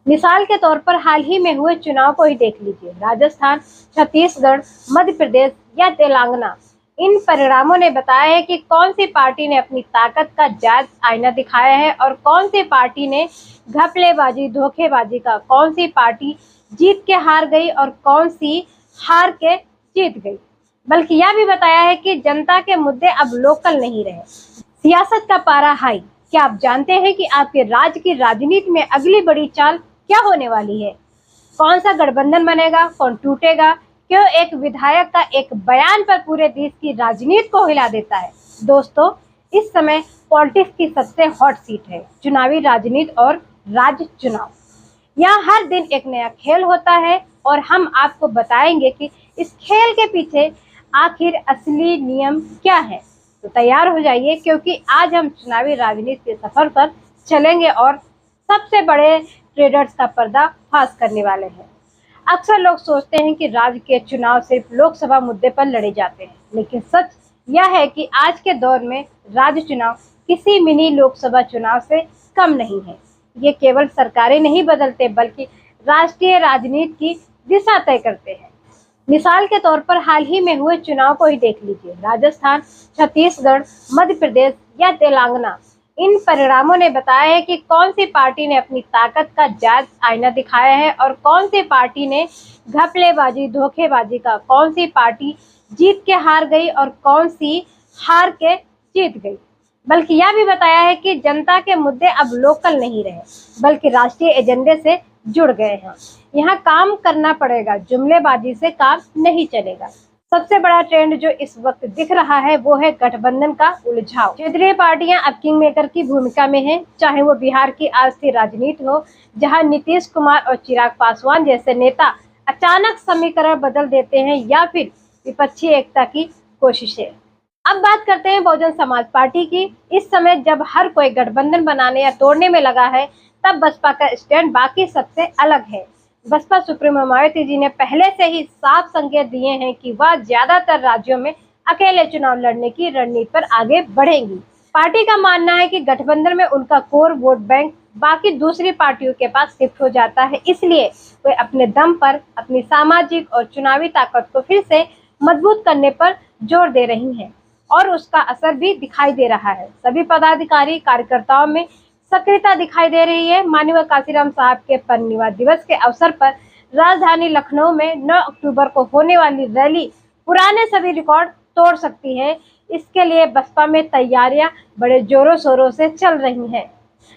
मिसाल के तौर पर हाल ही में हुए चुनाव को ही देख लीजिए। राजस्थान, छत्तीसगढ़, मध्य प्रदेश या तेलंगाना, इन परिणामों ने बताया है कि कौन सी पार्टी ने अपनी ताकत का जायज आईना दिखाया है और कौन सी पार्टी ने घपलेबाजी, धोखेबाजी का, कौन सी पार्टी जीत के हार गई और कौन सी हार के जीत गई। बल्कि यह भी बताया है कि जनता के मुद्दे अब लोकल नहीं रहे, सियासत का पारा हाई। क्या आप जानते हैं कि आपके राज्य की राजनीति में अगली बड़ी चाल क्या होने वाली है? कौन सा गठबंधन बनेगा, कौन टूटेगा, क्यों एक विधायक का एक बयान पर पूरे देश की राजनीति को हिला देता है? दोस्तों, इस समय पॉलिटिक्स की सबसे हॉट सीट है चुनावी राजनीति और राज्य चुनाव। यहाँ हर दिन एक नया खेल होता है और हम आपको बताएंगे कि इस खेल के पीछे आखिर असली नियम क्या है। तो तैयार हो जाइए, क्योंकि आज हम चुनावी राजनीति के सफर पर चलेंगे और सबसे बड़े ट्रेडर्स का पर्दाफाश करने वाले हैं। अक्सर लोग सोचते हैं कि राज्य के चुनाव सिर्फ लोकसभा मुद्दे पर लड़े जाते हैं, लेकिन सच यह है कि आज के दौर में राज्य चुनाव किसी मिनी लोकसभा चुनाव से कम नहीं है। ये केवल सरकारें नहीं बदलते, बल्कि राष्ट्रीय राजनीति की दिशा तय करते हैं। मिसाल के तौर पर हाल ही में हुए चुनाव को ही देख लीजिए। राजस्थान, छत्तीसगढ़, मध्य प्रदेश या तेलंगाना, इन परिणामों ने बताया है कि कौन सी पार्टी ने अपनी ताकत का जायज आईना दिखाया है और कौन सी पार्टी ने घपलेबाजी, धोखेबाजी का, कौन सी पार्टी जीत के हार गई और कौन सी हार के जीत गई। बल्कि यह भी बताया है कि जनता के मुद्दे अब लोकल नहीं रहे, बल्कि राष्ट्रीय एजेंडे से जुड़ गए हैं। यहाँ काम करना पड़ेगा, जुमलेबाजी से काम नहीं चलेगा। सबसे बड़ा ट्रेंड जो इस वक्त दिख रहा है वो है गठबंधन का उलझाव। क्षेत्रीय पार्टियां अब किंग मेकर की भूमिका में हैं, चाहे वो बिहार की अस्थिर राजनीति हो, जहां नीतीश कुमार और चिराग पासवान जैसे नेता अचानक समीकरण बदल देते हैं, या फिर विपक्षी एकता की कोशिशें। अब बात करते हैं बहुजन समाज पार्टी की। इस समय जब हर कोई गठबंधन बनाने या तोड़ने में लगा है, तब बसपा का स्टैंड बाकी सबसे अलग है। बसपा सुप्रीमो मायावती जी ने पहले से ही साफ संकेत दिए हैं कि वह ज्यादातर राज्यों में अकेले चुनाव लड़ने की रणनीति पर आगे बढ़ेंगी। पार्टी का मानना है कि गठबंधन में उनका कोर वोट बैंक बाकी दूसरी पार्टियों के पास शिफ्ट हो जाता है, इसलिए वे अपने दम पर अपनी सामाजिक और चुनावी ताकत को फिर से मजबूत करने पर जोर दे रही हैं और उसका असर भी दिखाई दे रहा है। सभी पदाधिकारी कार्यकर्ताओं में सक्रियता दिखाई दे रही है। माननीय काशीराम साहब के परिनिर्वाण दिवस के अवसर पर राजधानी लखनऊ में 9 अक्टूबर को होने वाली रैली पुराने सभी रिकॉर्ड तोड़ सकती है। इसके लिए बसपा में तैयारियां बड़े जोरों शोरों से चल रही हैं।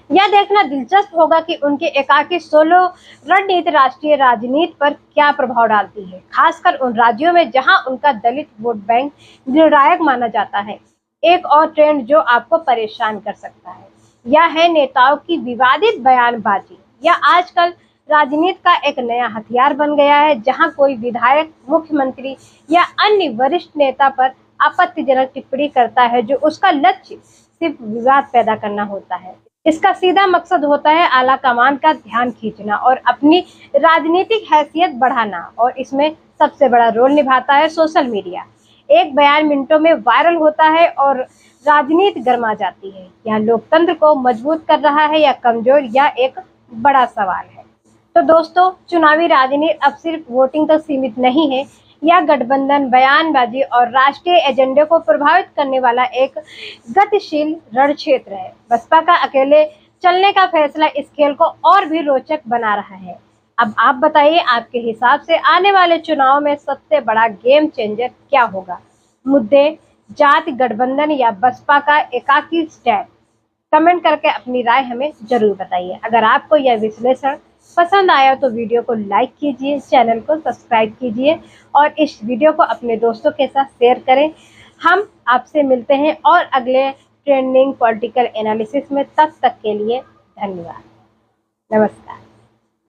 यह देखना दिलचस्प होगा कि उनके एकाकी सोलो रणनीति राष्ट्रीय राजनीति पर क्या प्रभाव डालती है, खासकर उन राज्यों में जहां उनका दलित वोट बैंक निर्णायक माना जाता है। एक और ट्रेंड जो आपको परेशान कर सकता है, यह है नेताओं की विवादित बयानबाजी। यह आजकल राजनीति का एक नया हथियार बन गया है, जहां कोई विधायक, मुख्यमंत्री या अन्य वरिष्ठ नेता पर आपत्तिजनक टिप्पणी करता है, जो उसका लक्ष्य सिर्फ विवाद पैदा करना होता है। इसका सीधा मकसद होता है आला कमान का ध्यान खींचना और अपनी राजनीतिक हैसियत बढ़ाना, और इसमें सबसे बड़ा रोल निभाता है सोशल मीडिया। एक बयान मिनटों में वायरल होता है और राजनीति गर्मा जाती है। यह लोकतंत्र को मजबूत कर रहा है या कमजोर, यह एक बड़ा सवाल है। तो दोस्तों, चुनावी राजनीति अब सिर्फ वोटिंग तक सीमित नहीं है। यह गठबंधन, बयानबाजी और राष्ट्रीय एजेंडे को प्रभावित करने वाला एक गतिशील रण क्षेत्र है। बसपा का अकेले चलने का फैसला इस खेल को और भी रोचक बना रहा है। अब आप बताइए, आपके हिसाब से आने वाले चुनाव में सबसे बड़ा गेम चेंजर क्या होगा? मुद्दे, जाति, गठबंधन या बसपा का एकाकी स्टैंड? कमेंट करके अपनी राय हमें जरूर बताइए। अगर आपको यह विश्लेषण पसंद आया तो वीडियो को लाइक कीजिए, चैनल को सब्सक्राइब कीजिए और इस वीडियो को अपने दोस्तों के साथ शेयर करें। हम आपसे मिलते हैं और अगले ट्रेंडिंग पॉलिटिकल एनालिसिस में। तब तक के लिए धन्यवाद। नमस्कार।